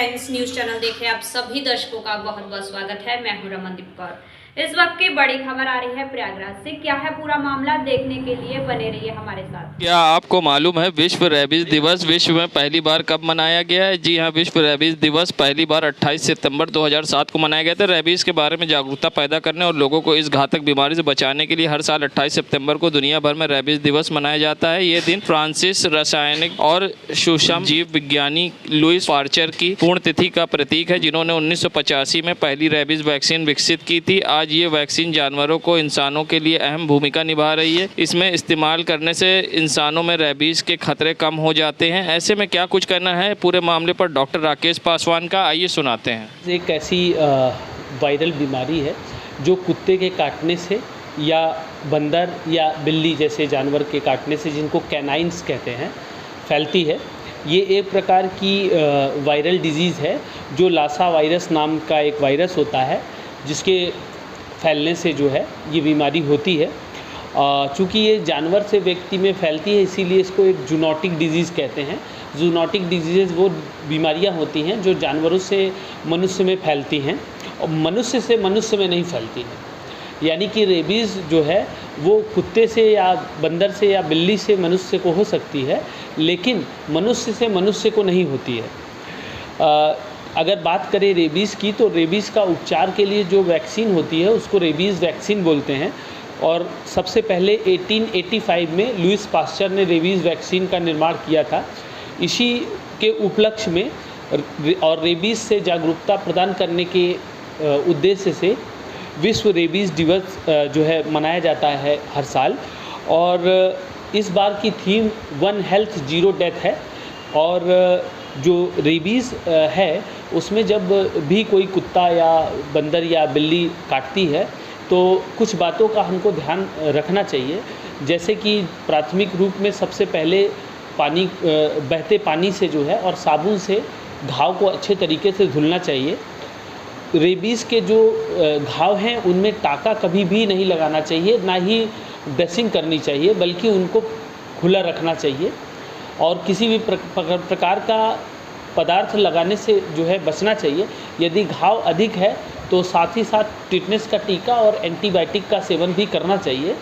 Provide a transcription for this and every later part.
Friends, news channel देखे आप सभी दर्शकों का बहुत बहुत स्वागत है। मैं हूं रमनदीप कौर। इस वक्त की बड़ी खबर आ रही है प्रयागराज से। क्या है पूरा मामला, देखने के लिए बने रहिए हमारे साथ। क्या आपको मालूम है विश्व रेबीज दिवस विश्व में पहली बार कब मनाया गया है? जी हां, विश्व रेबीज दिवस पहली बार 28 सितंबर 2007 को मनाया गया था। रेबीज के बारे में जागरूकता पैदा करने और लोगों को इस घातक बीमारी से बचाने के लिए हर साल 28 सितंबर को दुनिया भर में रेबीज दिवस मनाया जाता है। ये दिन फ्रांसिस रासायनिक और सूक्ष्म जीव विज्ञानी लुइस पास्चर की पुण्यतिथि का प्रतीक है, जिन्होंने 1985 में पहली रेबीज वैक्सीन विकसित की थी। आज ये वैक्सीन जानवरों को इंसानों के लिए अहम भूमिका निभा रही है। इसमें इस्तेमाल करने से इंसानों में रेबीज के खतरे कम हो जाते हैं। ऐसे में क्या कुछ करना है, पूरे मामले पर डॉक्टर राकेश पासवान का आइए सुनाते हैं। एक ऐसी वायरल बीमारी है जो कुत्ते के काटने से या बंदर या बिल्ली जैसे जानवर के काटने से, जिनको कैनाइन्स कहते हैं, फैलती है। ये एक प्रकार की वायरल डिजीज़ है जो लासा वायरस नाम का एक वायरस होता है, जिसके फैलने से जो है ये बीमारी होती है। चूँकि ये जानवर से व्यक्ति में फैलती है, इसीलिए इसको एक जूनोटिक डिजीज़ कहते हैं। जूनोटिक डिजीज़ वो बीमारियां होती हैं जो जानवरों से मनुष्य में फैलती हैं और मनुष्य से मनुष्य में नहीं फैलती हैं। यानी कि रेबीज़ जो है वो कुत्ते से या बंदर से या बिल्ली से मनुष्य को हो सकती है, लेकिन मनुष्य से मनुष्य को नहीं होती है। अगर बात करें रेबीज़ की, तो रेबीज़ का उपचार के लिए जो वैक्सीन होती है उसको रेबीज़ वैक्सीन बोलते हैं। और सबसे पहले 1885 में लुइस पास्चर ने रेबीज़ वैक्सीन का निर्माण किया था। इसी के उपलक्ष्य में और रेबीज़ से जागरूकता प्रदान करने के उद्देश्य से विश्व रेबीज़ दिवस जो है मनाया जाता है हर साल। और इस बार की theme one health zero death है। और जो रेबीज़ है उसमें जब भी कोई कुत्ता या बंदर या बिल्ली काटती है तो कुछ बातों का हमको ध्यान रखना चाहिए। जैसे कि प्राथमिक रूप में सबसे पहले बहते पानी से जो है और साबुन से घाव को अच्छे तरीके से धुलना चाहिए। रेबीज़ के जो घाव हैं उनमें टाका कभी भी नहीं लगाना चाहिए, ना ही ड्रेसिंग करनी चाहिए, बल्कि उनको खुला रखना चाहिए। और किसी भी प्रकार का पदार्थ लगाने से जो है बचना चाहिए। यदि घाव अधिक है तो साथ ही साथ टिटनेस का टीका और एंटीबायोटिक का सेवन भी करना चाहिए।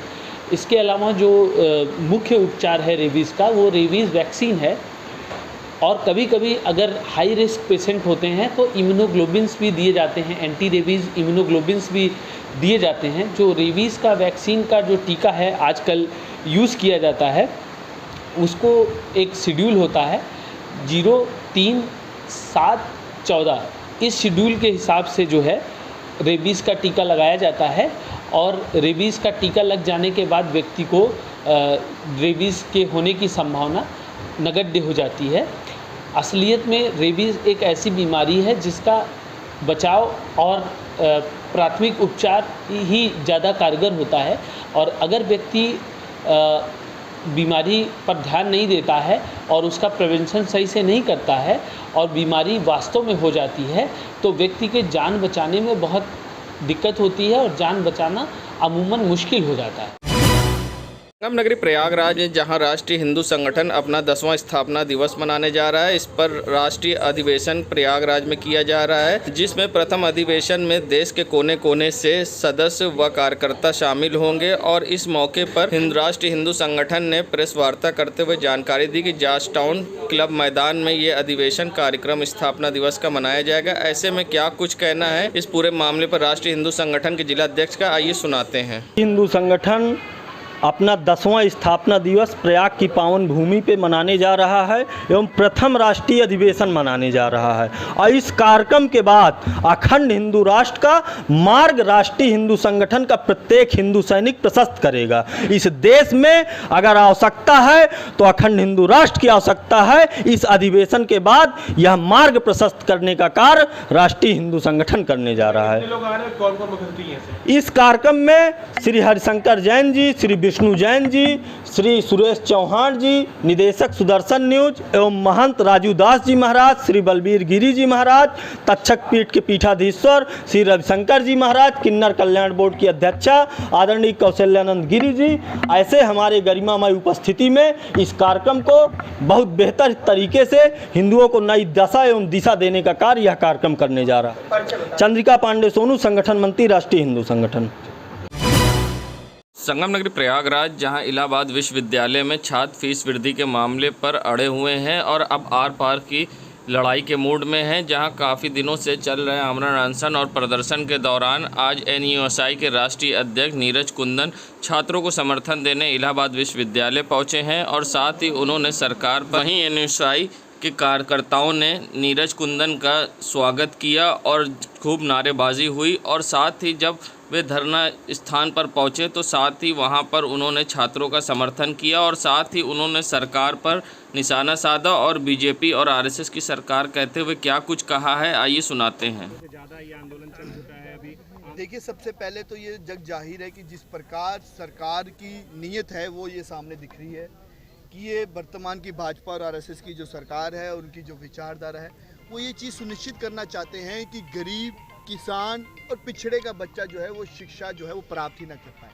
इसके अलावा जो मुख्य उपचार है रेबीज़ का, वो रेबीज़ वैक्सीन है। और कभी कभी अगर हाई रिस्क पेशेंट होते हैं तो इम्यूनोग्लोबिन्स भी दिए जाते हैं, एंटी रेबीज़ इम्यूनोग्लोबिन्स भी दिए जाते हैं। जो रेबीज़ का वैक्सीन का जो टीका है आजकल यूज़ किया जाता है, उसको एक शेड्यूल होता है 0, 3, 7, 14। इस शेड्यूल के हिसाब से जो है रेबीज़ का टीका लगाया जाता है। और रेबीज़ का टीका लग जाने के बाद व्यक्ति को रेबीज़ के होने की संभावना नगण्य हो जाती है। असलियत में रेबीज़ एक ऐसी बीमारी है जिसका बचाव और प्राथमिक उपचार ही ज़्यादा कारगर होता है। और अगर व्यक्ति बीमारी पर ध्यान नहीं देता है और उसका प्रिवेंशन सही से नहीं करता है और बीमारी वास्तव में हो जाती है, तो व्यक्ति के जान बचाने में बहुत दिक्कत होती है और जान बचाना अमूमन मुश्किल हो जाता है। संगम नगरी प्रयागराज में जहां राष्ट्रीय हिंदू संगठन अपना 10वां स्थापना दिवस मनाने जा रहा है, इस पर राष्ट्रीय अधिवेशन प्रयागराज में किया जा रहा है, जिसमें प्रथम अधिवेशन में देश के कोने कोने से सदस्य व कार्यकर्ता शामिल होंगे। और इस मौके पर राष्ट्रीय हिंदू संगठन ने प्रेस वार्ता करते हुए जानकारी दी कि जॉर्ज टाउन क्लब मैदान में ये अधिवेशन कार्यक्रम स्थापना दिवस का मनाया जाएगा। ऐसे में क्या कुछ कहना है इस पूरे मामले पर राष्ट्रीय हिंदू संगठन के जिला अध्यक्ष का, आइए सुनाते हैं। हिंदू संगठन अपना 10वां स्थापना दिवस प्रयाग की पावन भूमि पे मनाने जा रहा है एवं प्रथम राष्ट्रीय अधिवेशन मनाने जा रहा है। और इस कार्यक्रम के बाद अखंड हिंदू राष्ट्र का मार्ग राष्ट्रीय हिंदू संगठन का प्रत्येक हिंदू सैनिक प्रशस्त करेगा। इस देश में अगर आवश्यकता है तो अखंड हिंदू राष्ट्र की आवश्यकता है। इस अधिवेशन के बाद यह मार्ग प्रशस्त करने का कार्य राष्ट्रीय हिंदू संगठन करने जा रहा है। इस कार्यक्रम में श्री हरिशंकर जैन जी, श्री विष्णु जैन जी, श्री सुरेश चौहान जी, निदेशक सुदर्शन न्यूज एवं महंत राजू दास जी महाराज, श्री बलबीर गिरी जी महाराज, तक्षक पीठ के पीठाधीश्वर श्री रविशंकर जी महाराज, किन्नर कल्याण बोर्ड की अध्यक्षा आदरणीय कौशल्यानंद गिरी जी, ऐसे हमारे गरिमामय उपस्थिति में इस कार्यक्रम को बहुत बेहतर तरीके से हिंदुओं को नई दशा एवं दिशा देने का कार्य यह कार्यक्रम करने जा रहा है। चंद्रिका पांडे सोनू, संगठन मंत्री, राष्ट्रीय हिंदू संगठन। संगम नगरी प्रयागराज, जहां इलाहाबाद विश्वविद्यालय में छात्र फीस वृद्धि के मामले पर अड़े हुए हैं और अब आर पार की लड़ाई के मूड में हैं, जहां काफ़ी दिनों से चल रहे आमरण अनशन और प्रदर्शन के दौरान आज NUSI के राष्ट्रीय अध्यक्ष नीरज कुंदन छात्रों को समर्थन देने इलाहाबाद विश्वविद्यालय पहुंचे हैं और साथ ही उन्होंने सरकार पर, वहीं NUSI के कार्यकर्ताओं ने नीरज कुंदन का स्वागत किया और खूब नारेबाजी हुई और साथ ही जब वे धरना स्थान पर पहुंचे तो साथ ही वहां पर उन्होंने छात्रों का समर्थन किया और साथ ही उन्होंने सरकार पर निशाना साधा और बीजेपी और RSS की सरकार कहते हुए क्या कुछ कहा है, आइए सुनाते हैं। देखिए, सबसे पहले तो ये जग जाहिर है कि जिस प्रकार सरकार की नीयत है वो ये सामने दिख रही है कि ये वर्तमान की भाजपा और RSS की जो सरकार है, उनकी जो विचारधारा है, वो ये चीज़ सुनिश्चित करना चाहते हैं कि गरीब, किसान और पिछड़े का बच्चा जो है वो शिक्षा जो है वो प्राप्त ही ना कर पाए,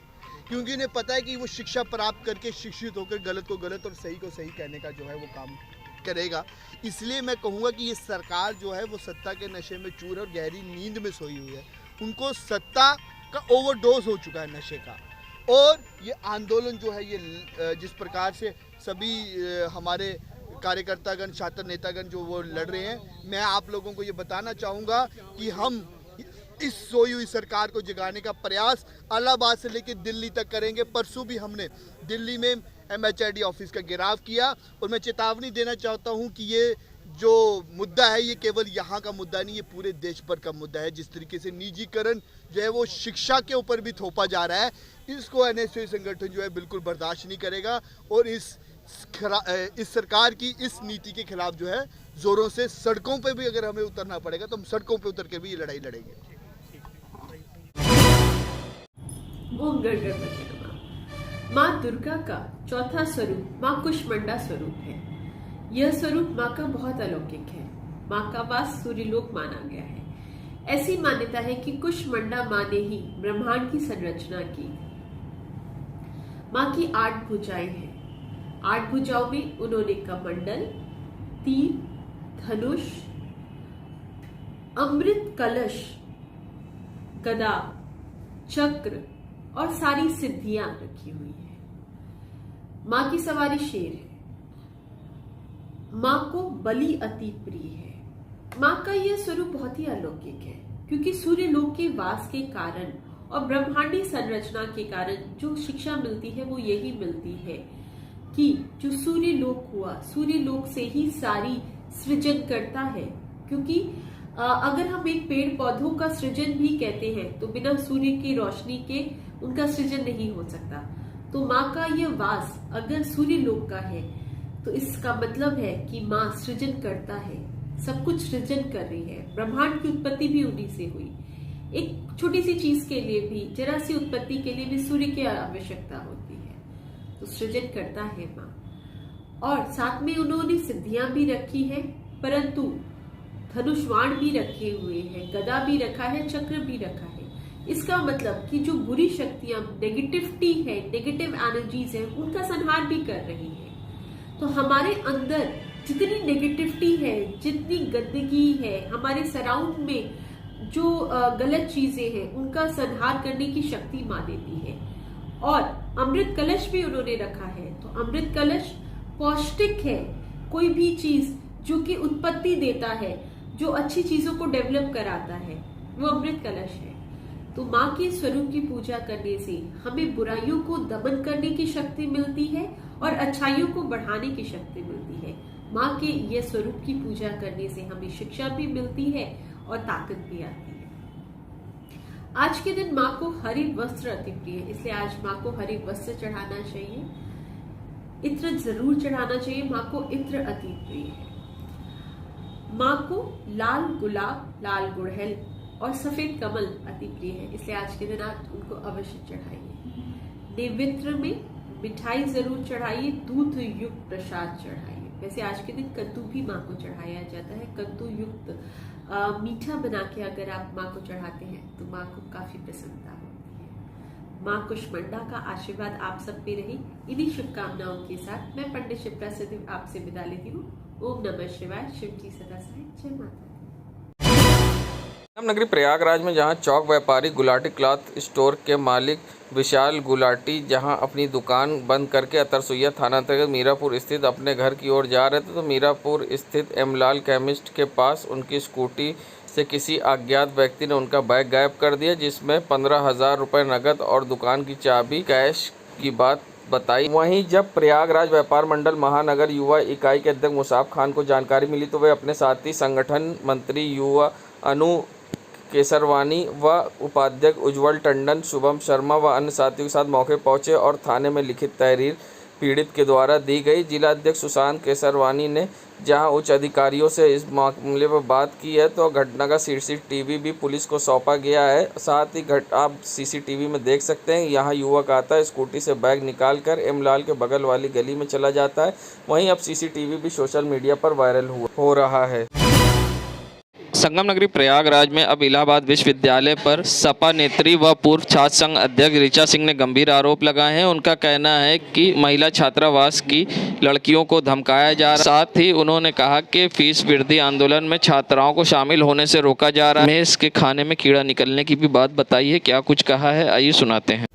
क्योंकि उन्हें पता है कि वो शिक्षा प्राप्त करके शिक्षित होकर गलत को गलत और सही को सही कहने का जो है वो काम करेगा। इसलिए मैं कहूँगा कि ये सरकार जो है वो सत्ता के नशे में चूर और गहरी नींद में सोई हुई है। उनको सत्ता का ओवरडोज हो चुका है नशे का, और ये आंदोलन जो है ये जिस प्रकार से सभी हमारे कार्यकर्तागण, छात्र नेतागण जो वो लड़ रहे हैं, मैं आप लोगों को ये बताना चाहूँगा कि हम इस सोई हुई सरकार को जगाने का प्रयास इलाहाबाद से लेकर दिल्ली तक करेंगे। परसों भी हमने दिल्ली में MHRD ऑफिस का घेराव किया और मैं चेतावनी देना चाहता हूँ कि ये जो मुद्दा है ये केवल यहाँ का मुद्दा नहीं, ये पूरे देश भर का मुद्दा है। जिस तरीके से निजीकरण जो है वो शिक्षा के ऊपर भी थोपा जा रहा है, इसको NSU संगठन जो है बिल्कुल बर्दाश्त नहीं करेगा और इस सरकार की इस नीति के खिलाफ जो है जोरों से सड़कों पे भी अगर हमें उतरना पड़ेगा तो हम सड़कों पे उतर के भी ये लड़ाई लड़ेंगे। ओम गणगणपति नमः। माँ दुर्गा का चौथा स्वरूप माँ कुष्मांडा स्वरूप है। यह स्वरूप माँ का बहुत अलौकिक है। माँ का वास सूर्यलोक माना गया है। ऐसी मान्यता है कि कुष्मांडा माँ ने ही ब्रह्मांड की संरचना की। माँ की 8 भुजाएं हैं। 8 भुजाओं में उन्होंने कमंडल, तीर, धनुष, अमृत कलश, गदा, चक्र और सारी सिद्धियां रखी हुई है। माँ की सवारी शेर है। माँ को बलि अति प्रिय है। माँ का यह स्वरूप बहुत ही अलौकिक है, क्योंकि सूर्य लोक के वास के कारण और ब्रह्मांडी संरचना के कारण जो शिक्षा मिलती है वो यही मिलती है कि जो सूर्य लोक हुआ, सूर्य लोक से ही सारी सृजन करता है। क्योंकि अगर हम एक पेड़ पौधों का सृजन भी कहते हैं तो बिना सूर्य की रोशनी के उनका सृजन नहीं हो सकता। तो माँ का यह वास अगर सूर्य लोक का है तो इसका मतलब है कि माँ सृजन करता है, सब कुछ सृजन कर रही है। ब्रह्मांड की उत्पत्ति भी उन्हीं से हुई। एक छोटी सी चीज के लिए भी, जरा सी उत्पत्ति के लिए भी सूर्य की आवश्यकता होती है, तो सृजन करता है माँ। और साथ में उन्होंने सिद्धियां भी रखी है, परंतु धनुष्वाण भी रखे हुए हैं, गदा भी रखा है, चक्र भी रखा है। इसका मतलब कि जो बुरी शक्तियां, नेगेटिविटी है, नेगेटिव एनर्जीज है, उनका संहार भी कर रही है। तो हमारे अंदर जितनी नेगेटिविटी है, जितनी गंदगी है, हमारे सराउंड में जो गलत चीजें हैं, उनका संहार करने की शक्ति माँ देती है। और अमृत कलश भी उन्होंने रखा है। तो अमृत कलश पौष्टिक है। कोई भी चीज जो कि उत्पत्ति देता है, जो अच्छी चीजों को डेवलप कराता है, वो अमृत कलश है। तो माँ के स्वरूप की पूजा करने से हमें बुराइयों को दमन करने की शक्ति मिलती है और अच्छाइयों को बढ़ाने की शक्ति मिलती है। माँ के ये स्वरूप की पूजा करने से हमें शिक्षा भी मिलती है और ताकत भी आती है। आज के दिन माँ को हरि वस्त्र अति प्रिय है, इसलिए आज माँ को हरि वस्त्र चढ़ाना चाहिए। इत्र जरूर चढ़ाना चाहिए। माँ को इत्र अति प्रिय है। माँ को लाल गुलाब, लाल गुड़हल और सफेद कमल अति प्रिय है, इसलिए आज के दिन आप उनको अवश्य चढ़ाइए। नैवेद्य में मिठाई जरूर चढ़ाइए, दूध युक्त प्रसाद चढ़ाइए। वैसे आज के दिन कद्दू भी माँ को चढ़ाया जाता है। कद्दू युक्त मीठा बना के अगर आप माँ को चढ़ाते हैं तो माँ को काफी प्रसन्नता होती है। माँ कुष्मांडा का आशीर्वाद आप सब पे रहे। इन्हीं शुभकामनाओं के साथ मैं पंडित शिप्रा सदैव आपसे विदा लेती हूँ। ओम नमः शिवाय। शिव जी सदा सहाय। जय माता। नगरी प्रयागराज में जहां चौक व्यापारी गुलाटी क्लॉथ स्टोर के मालिक विशाल गुलाटी जहां अपनी दुकान बंद करके अतरसुइया थाना अंतर्गत मीरापुर स्थित अपने घर की ओर जा रहे थे तो मीरापुर स्थित एमलाल केमिस्ट के पास उनकी स्कूटी से किसी अज्ञात व्यक्ति ने उनका बैग गायब कर दिया, जिसमें 15,000 रुपये नकद और दुकान की चाबी कैश की बात बताई। वहीं जब प्रयागराज व्यापार मंडल महानगर युवा इकाई के अध्यक्ष मुसाफ खान को जानकारी मिली तो वे अपने साथी संगठन मंत्री युवा अनु केसरवानी व उपाध्यक्ष उज्जवल टंडन, शुभम शर्मा व अन्य साथियों के साथ मौके पहुंचे और थाने में लिखित तहरीर पीड़ित के द्वारा दी गई। जिला अध्यक्ष सुशांत केसरवानी ने जहां उच्च अधिकारियों से इस मामले पर बात की है तो घटना का सीसीटीवी भी पुलिस को सौंपा गया है। साथ ही आप सीसीटीवी में देख सकते हैं यहाँ युवक आता है, स्कूटी से बैग निकालकर एमलाल के बगल वाली गली में चला जाता है। वहीं अब सीसीटीवी भी सोशल मीडिया पर वायरल हो रहा है। संगम नगरी प्रयागराज में अब इलाहाबाद विश्वविद्यालय पर सपा नेत्री व पूर्व छात्र संघ अध्यक्ष ऋचा सिंह ने गंभीर आरोप लगाए हैं। उनका कहना है कि महिला छात्रावास की लड़कियों को धमकाया जा रहा है। साथ ही उन्होंने कहा कि फीस वृद्धि आंदोलन में छात्राओं को शामिल होने से रोका जा रहा है। मेस के खाने में कीड़ा निकलने की भी बात बताई है। क्या कुछ कहा है, आइए सुनाते हैं।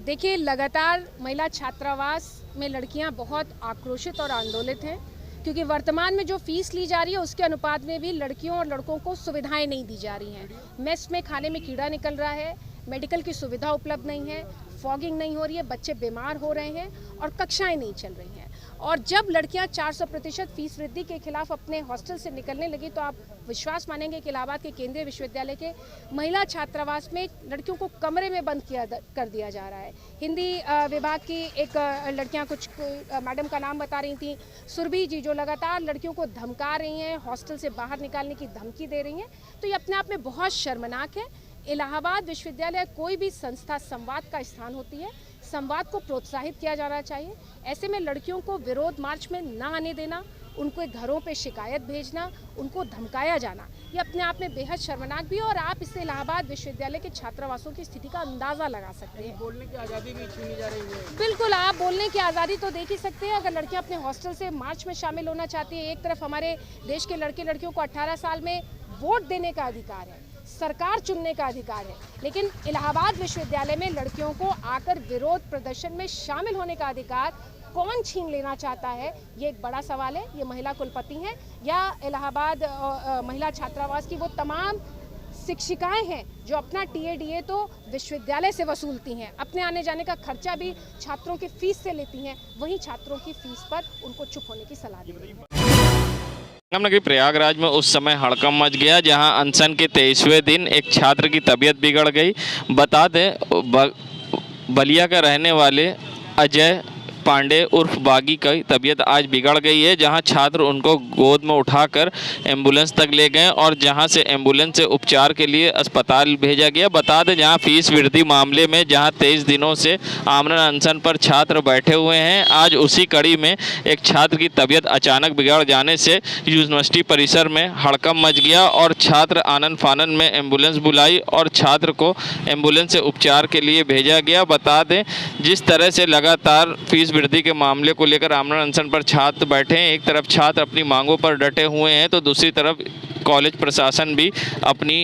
देखिए, लगातार महिला छात्रावास में लड़कियां बहुत आक्रोशित और आंदोलित हैं, क्योंकि वर्तमान में जो फीस ली जा रही है उसके अनुपात में भी लड़कियों और लड़कों को सुविधाएं नहीं दी जा रही हैं। मेस में खाने में कीड़ा निकल रहा है, मेडिकल की सुविधा उपलब्ध नहीं है, फॉगिंग नहीं हो रही है, बच्चे बीमार हो रहे हैं और कक्षाएं नहीं चल रही हैं। और जब लड़कियां 400% फीस वृद्धि के खिलाफ अपने हॉस्टल से निकलने लगी तो आप विश्वास मानेंगे कि इलाहाबाद के केंद्रीय विश्वविद्यालय के महिला छात्रावास में लड़कियों को कमरे में बंद कर दिया जा रहा है। हिंदी विभाग की एक लड़कियां, कुछ मैडम का नाम बता रही थी, सुरभि जी, जो लगातार लड़कियों को धमका रही हैं, हॉस्टल से बाहर निकालने की धमकी दे रही हैं। तो ये अपने आप में बहुत शर्मनाक है। इलाहाबाद विश्वविद्यालय कोई भी संस्था संवाद का स्थान होती है, संवाद को प्रोत्साहित किया जाना चाहिए। ऐसे में लड़कियों को विरोध मार्च में ना आने देना, उनको घरों पे शिकायत भेजना, उनको धमकाया जाना, ये अपने आप में बेहद शर्मनाक भी है। और आप इससे इलाहाबाद विश्वविद्यालय के छात्रावासों की स्थिति का अंदाजा लगा सकते हैं। बोलने की आज़ादी भी छीनी जा रही है। बिल्कुल, आप बोलने की आज़ादी तो देख ही सकते हैं। अगर लड़कियां अपने हॉस्टल से मार्च में शामिल होना चाहती है, एक तरफ हमारे देश के लड़के लड़कियों को 18 साल में वोट देने का अधिकार है, सरकार चुनने का अधिकार है, लेकिन इलाहाबाद विश्वविद्यालय में लड़कियों को आकर विरोध प्रदर्शन में शामिल होने का अधिकार कौन छीन लेना चाहता है, ये एक बड़ा सवाल है। ये महिला कुलपति हैं या इलाहाबाद महिला छात्रावास की वो तमाम शिक्षिकाएं हैं जो अपना टीए तो विश्वविद्यालय से वसूलती हैं, अपने आने जाने का खर्चा भी छात्रों की फीस से लेती हैं, वहीं छात्रों की फीस पर उनको चुप होने की सलाह दी गई। संगम नगरी प्रयागराज में उस समय हड़कंप मच गया जहां अनशन के 23वें दिन एक छात्र की तबीयत बिगड़ गई। बता दें, बलिया का रहने वाले अजय पांडे उर्फ बागी की तबीयत आज बिगड़ गई है, जहां छात्र उनको गोद में उठाकर एम्बुलेंस तक ले गए और जहां से एम्बुलेंस से उपचार के लिए अस्पताल भेजा गया। बता दें, जहां फीस वृद्धि मामले में जहां 23 दिनों से आमरण अनशन पर छात्र बैठे हुए हैं, आज उसी कड़ी में एक छात्र की तबीयत अचानक बिगड़ जाने से यूनिवर्सिटी परिसर में हड़कंप मच गया और छात्र आनन फानन में एम्बुलेंस बुलाई और छात्र को एम्बुलेंस से उपचार के लिए भेजा गया। बता दें, जिस तरह से लगातार फीस वृद्धि के मामले को लेकर आमरण अनशन पर छात्र बैठे हैं, एक तरफ छात्र अपनी मांगों पर डटे हुए हैं तो दूसरी तरफ कॉलेज प्रशासन भी अपनी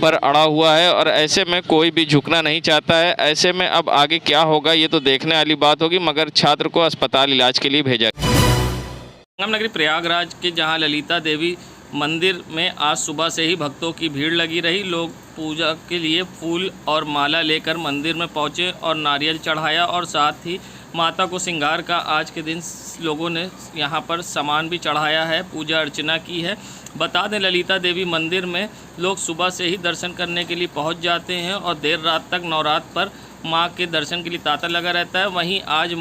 पर अड़ा हुआ है और ऐसे में कोई भी झुकना नहीं चाहता है। ऐसे में अब आगे क्या होगा ये तो देखने वाली बात होगी, मगर छात्र को अस्पताल इलाज के लिए भेजा गया। संगम नगरी प्रयागराज के जहां ललिता देवी मंदिर में आज सुबह से ही भक्तों की भीड़ लगी रही। लोग पूजा के लिए फूल और माला लेकर मंदिर में पहुंचे और नारियल चढ़ाया और साथ ही माता को श्रृंगार का आज के दिन लोगों ने यहाँ पर सामान भी चढ़ाया है, पूजा अर्चना की है। बता दें, ललिता देवी मंदिर में लोग सुबह से ही दर्शन करने के लिए पहुँच जाते हैं और देर रात तक नवरात्र पर माँ के दर्शन के लिए तांता लगा रहता है। वहीं आज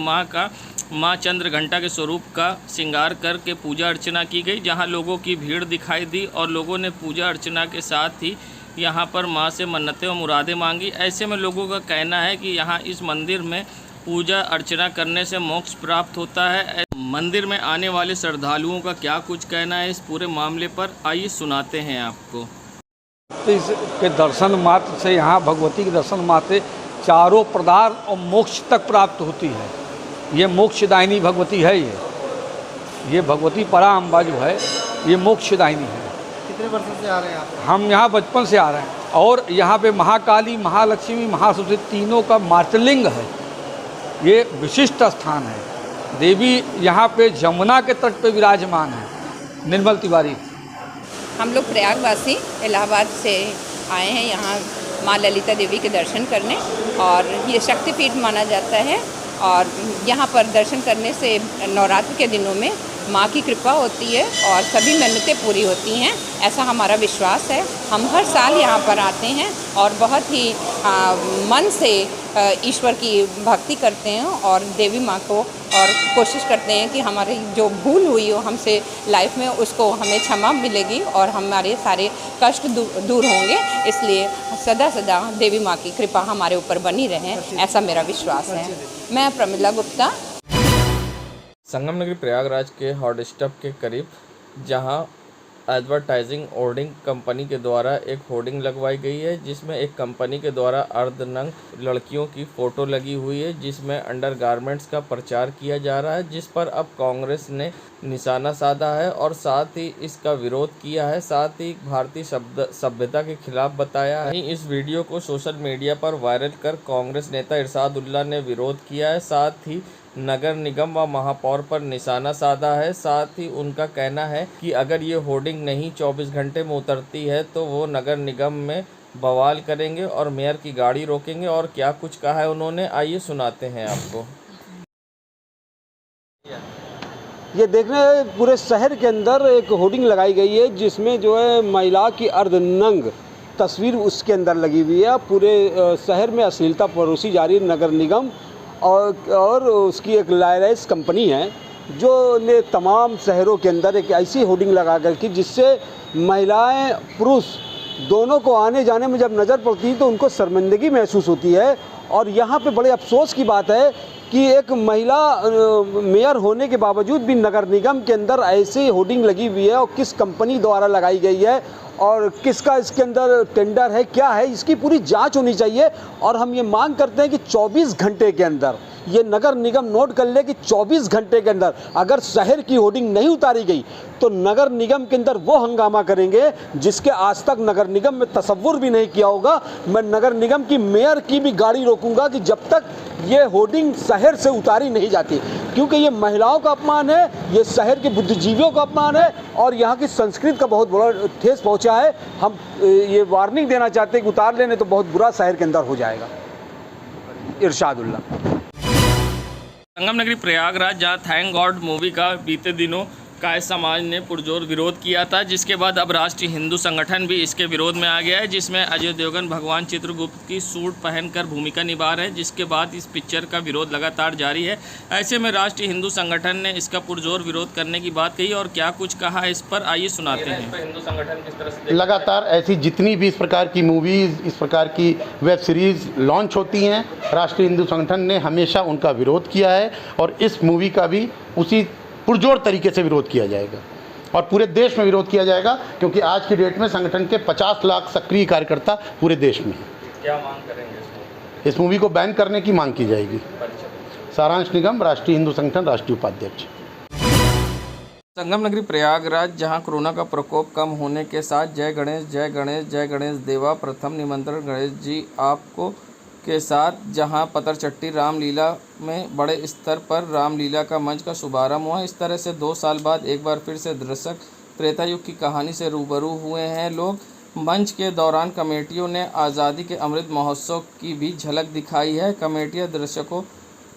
माँ चंद्र घंटा के स्वरूप का श्रृंगार करके पूजा अर्चना की गई, जहाँ लोगों की भीड़ दिखाई दी और लोगों ने पूजा अर्चना के साथ ही यहाँ पर माँ से मन्नतें और मुरादें मांगी। ऐसे में लोगों का कहना है कि यहाँ इस मंदिर में पूजा अर्चना करने से मोक्ष प्राप्त होता है। मंदिर में आने वाले श्रद्धालुओं का क्या कुछ कहना है इस पूरे मामले पर, आइए सुनाते हैं आपको। के दर्शन मात्र से, यहाँ भगवती के दर्शन मात्र से चारों पदार्थ और मोक्ष तक प्राप्त होती है। ये मोक्षदायिनी भगवती है। ये भगवती पराम्बा जो है ये मोक्षदायिनी है। कितने वर्षों से आ रहे हैं आप? हम यहाँ बचपन से आ रहे हैं और यहाँ पे महाकाली, महालक्ष्मी, महासरस्वती तीनों का मातृलिंग है। ये विशिष्ट स्थान है। देवी यहाँ पे जमुना के तट पे विराजमान है। निर्मल तिवारी। हम लोग प्रयागवासी इलाहाबाद से आए हैं यहाँ माँ ललिता देवी के दर्शन करने, और ये शक्तिपीठ माना जाता है। और यहाँ पर दर्शन करने से नवरात्र के दिनों में माँ की कृपा होती है और सभी मन्नतें पूरी होती हैं, ऐसा हमारा विश्वास है। हम हर साल यहाँ पर आते हैं और बहुत ही मन से ईश्वर की भक्ति करते हैं और देवी माँ को, और कोशिश करते हैं कि हमारी जो भूल हुई हो हमसे लाइफ में, उसको हमें क्षमा मिलेगी और हमारे सारे कष्ट दूर होंगे। इसलिए सदा सदा देवी माँ की कृपा हमारे ऊपर बनी रहे, ऐसा मेरा विश्वास है। मैं प्रमिला गुप्ता। संगम नगरी प्रयागराज के हॉट स्टॉप के करीब, जहां एडवर्टाइजिंग होर्डिंग कंपनी के द्वारा एक होर्डिंग लगवाई गई है, जिसमें एक कंपनी के द्वारा अर्धनग्न लड़कियों की फ़ोटो लगी हुई है, जिसमें अंडरगारमेंट्स का प्रचार किया जा रहा है, जिस पर अब कांग्रेस ने निशाना साधा है और साथ ही इसका विरोध किया है, साथ ही भारतीय सभ्यता के खिलाफ बताया है। इस वीडियो को सोशल मीडिया पर वायरल कर कांग्रेस नेता इरशादुल्लाह ने विरोध किया है, साथ ही नगर निगम व महापौर पर निशाना साधा है। साथ ही उनका कहना है कि अगर ये होर्डिंग नहीं 24 घंटे में उतरती है तो वो नगर निगम में बवाल करेंगे और मेयर की गाड़ी रोकेंगे। और क्या कुछ कहा है उन्होंने, आइए सुनाते हैं आपको। ये देखने पूरे शहर के अंदर एक होर्डिंग लगाई गई है, जिसमें जो है महिला की अर्धनग्न तस्वीर उसके अंदर लगी हुई है। पूरे शहर में अश्लीलता परोसी जा रही है। नगर निगम और उसकी एक लाइसेंस कंपनी है जो ने तमाम शहरों के अंदर एक ऐसी होर्डिंग लगा कर कि जिससे महिलाएं पुरुष दोनों को आने जाने में जब नज़र पड़ती है तो उनको शर्मिंदगी महसूस होती है। और यहाँ पे बड़े अफसोस की बात है कि एक महिला मेयर होने के बावजूद भी नगर निगम के अंदर ऐसी होर्डिंग लगी हुई है, और किस कंपनी द्वारा लगाई गई है और किसका इसके अंदर टेंडर है, क्या है, इसकी पूरी जांच होनी चाहिए। और हम ये मांग करते हैं कि 24 घंटे के अंदर ये नगर निगम नोट कर ले कि 24 घंटे के अंदर अगर शहर की होर्डिंग नहीं उतारी गई तो नगर निगम के अंदर वो हंगामा करेंगे जिसके आज तक नगर निगम में तसव्वुर भी नहीं किया होगा। मैं नगर निगम की मेयर की भी गाड़ी रोकूंगा कि जब तक ये होर्डिंग शहर से उतारी नहीं जाती, क्योंकि ये महिलाओं का अपमान है, ये शहर के बुद्धिजीवियों का अपमान है और यहाँ की संस्कृति का बहुत बड़ा ठेस पहुँचा है। हम ये वार्निंग देना चाहते हैं कि उतार लेने तो बहुत बुरा शहर के अंदर हो जाएगा। इरशादुल्लाह। संगम नगरी प्रयागराज, जहाँ थैंक गॉड मूवी का बीते दिनों काय समाज ने पुरजोर विरोध किया था, जिसके बाद अब राष्ट्रीय हिंदू संगठन भी इसके विरोध में आ गया है, जिसमें अजय देवगन भगवान चित्रगुप्त की सूट पहनकर भूमिका निभा रहे हैं, जिसके बाद इस पिक्चर का विरोध लगातार जारी है। ऐसे में राष्ट्रीय हिंदू संगठन ने इसका पुरजोर विरोध करने की बात कही और क्या कुछ कहा इस पर, आइए सुनाते हैं। हिंदू संगठन किस तरह से लगातार ऐसी जितनी भी इस प्रकार की मूवीज़, इस प्रकार की वेब सीरीज़ लॉन्च होती हैं, राष्ट्रीय हिंदू संगठन ने हमेशा उनका विरोध किया है और इस मूवी का भी उसी पुरजोर तरीके से विरोध किया जाएगा और पूरे देश में विरोध किया जाएगा, क्योंकि आज की डेट में संगठन के 50 लाख सक्रिय कार्यकर्ता पूरे देश में हैं। क्या मांग करेंगे इस मूवी को बैन करने की मांग की जाएगी। सारांश निगम, राष्ट्रीय हिंदू संगठन, राष्ट्रीय उपाध्यक्ष। संगम नगरी प्रयागराज, जहां कोरोना का प्रकोप कम होने के साथ जय गणेश जय गणेश जय गणेश देवा प्रथम निमंत्रण गणेश जी आपको के साथ, जहां पतरचट्टी रामलीला में बड़े स्तर पर रामलीला का मंच का शुभारंभ हुआ। इस तरह से 2 साल बाद एक बार फिर से दर्शक त्रेता युग की कहानी से रूबरू हुए हैं लोग। मंच के दौरान कमेटियों ने आज़ादी के अमृत महोत्सव की भी झलक दिखाई है। कमेटियां दर्शकों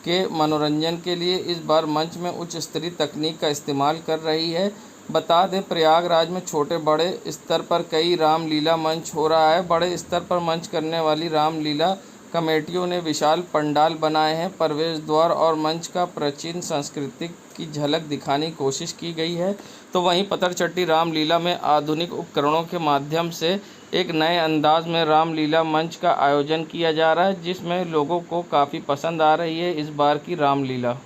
के मनोरंजन के लिए इस बार मंच में उच्च स्तरीय तकनीक का इस्तेमाल कर रही है। बता दें, प्रयागराज में छोटे बड़े स्तर पर कई रामलीला मंच हो रहा है। बड़े स्तर पर मंच करने वाली रामलीला कमेटियों ने विशाल पंडाल बनाए हैं। प्रवेश द्वार और मंच का प्राचीन संस्कृति की झलक दिखाने की कोशिश की गई है। तो वहीं पतरचट्टी रामलीला में आधुनिक उपकरणों के माध्यम से एक नए अंदाज में रामलीला मंच का आयोजन किया जा रहा है, जिसमें लोगों को काफ़ी पसंद आ रही है इस बार की रामलीला।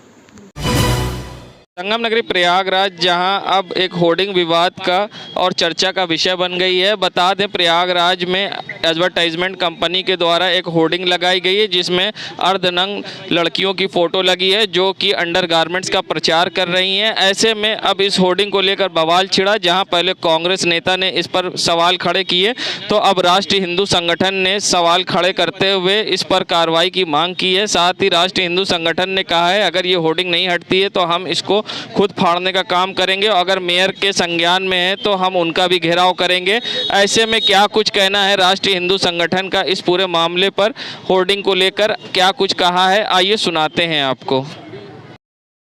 संगम नगरी प्रयागराज, जहां अब एक होर्डिंग विवाद का और चर्चा का विषय बन गई है। बता दें, प्रयागराज में एडवर्टाइजमेंट कंपनी के द्वारा एक होर्डिंग लगाई गई है, जिसमें अर्धनग्न लड़कियों की फ़ोटो लगी है जो कि अंडरगारमेंट्स का प्रचार कर रही हैं। ऐसे में अब इस होर्डिंग को लेकर बवाल छिड़ा। जहां पहले कांग्रेस नेता ने इस पर सवाल खड़े किए, तो अब राष्ट्रीय हिंदू संगठन ने सवाल खड़े करते हुए इस पर कार्रवाई की मांग की है। साथ ही राष्ट्रीय हिंदू संगठन ने कहा है, अगर ये होर्डिंग नहीं हटती है तो हम इसको खुद फाड़ने का काम करेंगे। अगर मेयर के संज्ञान में है तो हम उनका भी घेराव करेंगे। ऐसे में क्या कुछ कहना है राष्ट्रीय हिंदू संगठन का इस पूरे मामले पर, होर्डिंग को लेकर क्या कुछ कहा है, आइए सुनाते हैं आपको।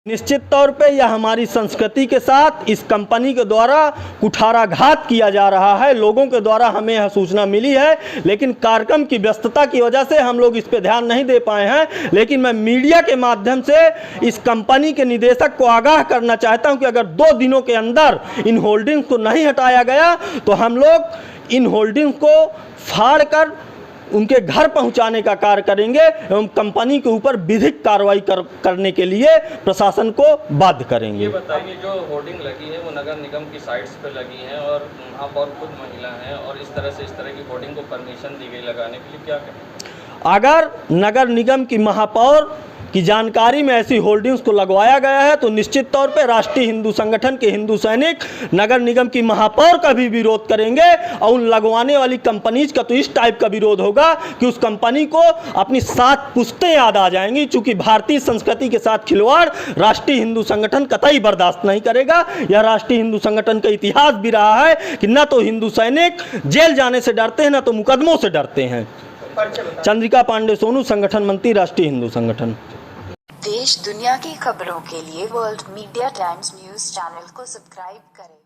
निश्चित तौर पे यह हमारी संस्कृति के साथ इस कंपनी के द्वारा कुठाराघात किया जा रहा है। लोगों के द्वारा हमें यह सूचना मिली है, लेकिन कार्यक्रम की व्यस्तता की वजह से हम लोग इस पे ध्यान नहीं दे पाए हैं। लेकिन मैं मीडिया के माध्यम से इस कंपनी के निदेशक को आगाह करना चाहता हूं कि अगर 2 दिनों के अंदर इन होल्डिंग्स को नहीं हटाया गया तो हम लोग इन होल्डिंग्स को फाड़ कर उनके घर पहुंचाने का कार्य करेंगे एवं कंपनी के ऊपर विधिक कार्रवाई करने के लिए प्रशासन को बाध्य करेंगे। ये बताइए, जो होर्डिंग लगी है वो नगर निगम की साइट्स पे लगी है और महापौर खुद महिला हैं, और इस तरह की होर्डिंग को परमिशन दी गई लगाने के लिए, क्या कहें? अगर नगर निगम की महापौर की जानकारी में ऐसी होल्डिंग्स को लगवाया गया है तो निश्चित तौर पे राष्ट्रीय हिंदू संगठन के हिंदू सैनिक नगर निगम की महापौर का भी विरोध करेंगे। और उन लगवाने वाली कंपनीज का तो इस टाइप का विरोध होगा कि उस कंपनी को अपनी 7 पुश्तें याद आ जाएंगी। चूंकि भारतीय संस्कृति के साथ खिलवाड़ राष्ट्रीय हिंदू संगठन कतई बर्दाश्त नहीं करेगा। यह राष्ट्रीय हिंदू संगठन का इतिहास भी रहा है कि न तो हिंदू सैनिक जेल जाने से डरते हैं, न तो मुकदमों से डरते हैं। चंद्रिका पांडे सोनू, संगठन मंत्री, राष्ट्रीय हिंदू संगठन। देश दुनिया की खबरों के लिए world media times news channel को सब्सक्राइब करें।